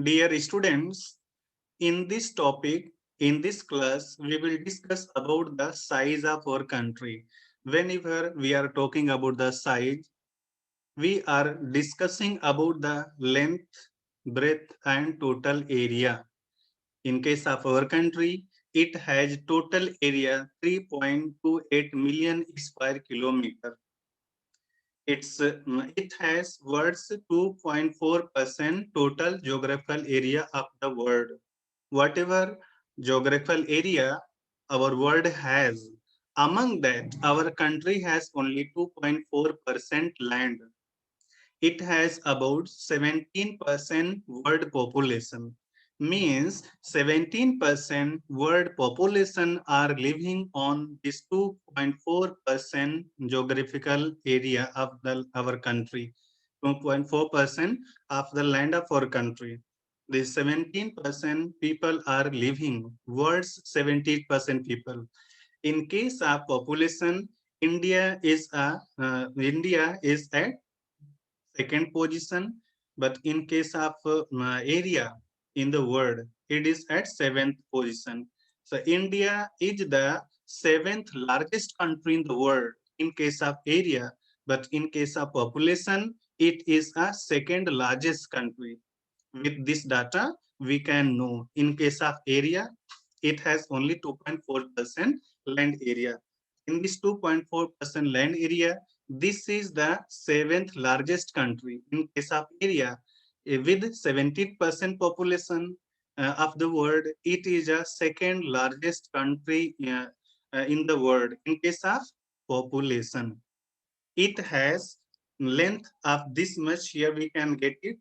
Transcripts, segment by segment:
Dear students, in this topic, in this class, we will discuss about the size of our country. Whenever we are talking about the size, we are discussing about the length, breadth, and total area. In case of our country, it has total area 3.28 million square kilometer. It has world's 2.4% total geographical area of the world. Whatever geographical area our world has, among that, our country has only 2.4% land. It has about 17% world population. Means 17% world population are living on this 2.4% geographical area of our country. 2.4% of the land of our country. The 17% people are living, world's 70% people. In case of population, India is at second position, but in case of area in the world, it is at seventh position. So India is the seventh largest country in the world in case of area, but in case of population, it is a second largest country. With this data, we can know in case of area, it has only 2.4% land area. In this 2.4% land area, this is the seventh largest country in case of area. With 70% population of the world, it is a second largest country in the world in case of population. It has length of this much. Here we can get it.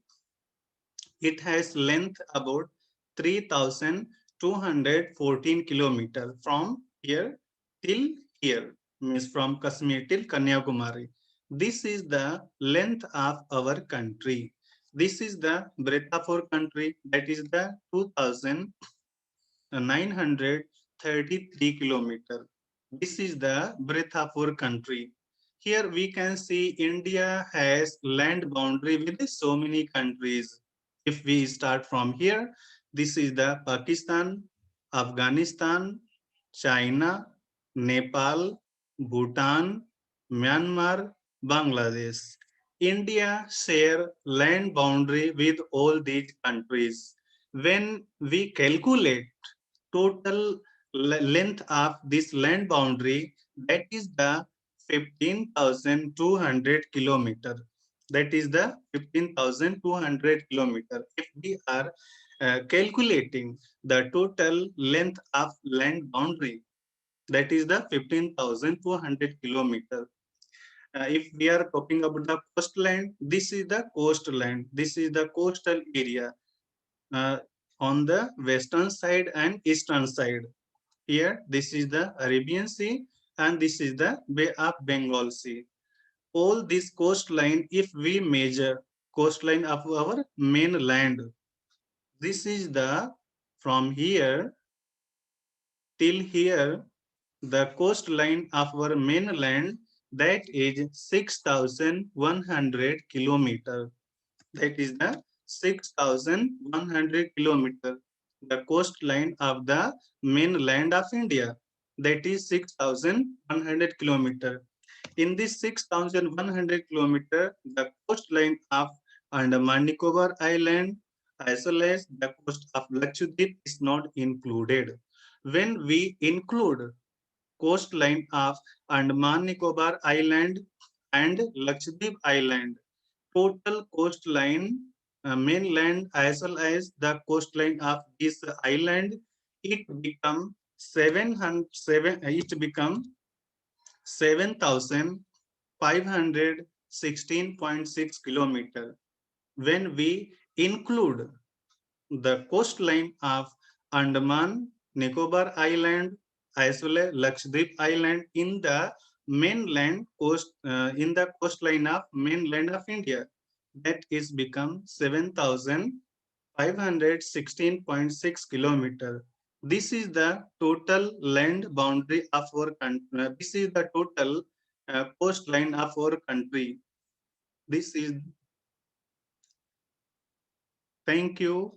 It has length about 3,214 kilometers from here till here, means from Kashmir till Kanyakumari. This is the length of our country. This is the breadth of our country, that is the 2,933 kilometers. This is the breadth of our country. Here we can see India has land boundary with so many countries. If we start from here, this is the Pakistan, Afghanistan, China, Nepal, Bhutan, Myanmar, Bangladesh. India share land boundary with all these countries. When we calculate total length of this land boundary, that is the 15,200 kilometer. That is the 15,200 kilometer. If we are calculating the total length of land boundary, that is the 15,200 kilometer. If we are talking about the coastline, this is the coastline. This is the coastal area uh, on the western side and eastern side. Here, this is the Arabian Sea and this is the Bay of Bengal Sea. All this coastline, if we measure coastline of our mainland, this is the from here till here, the coastline of our mainland, that is 6,100 kilometer. That is the 6,100 kilometer, the coastline of the mainland of India. That is 6,100 kilometer. In this 6,100 kilometer, the coastline of Andaman Nicobar Island as well as the coast of Lakshadweep is not included. When we include coastline of Andaman Nicobar Island and Lakshadweep Island, total coastline, mainland as well as the coastline of this island, it become 7,516.6 kilometer. When we include the coastline of Andaman, Nicobar Island, as well as Lakshadweep Island in the mainland coast, in the coastline of mainland of India, that is become 7,516.6 kilometer. This is the total land boundary of our country. This is the total coastline of our country. This is, thank you.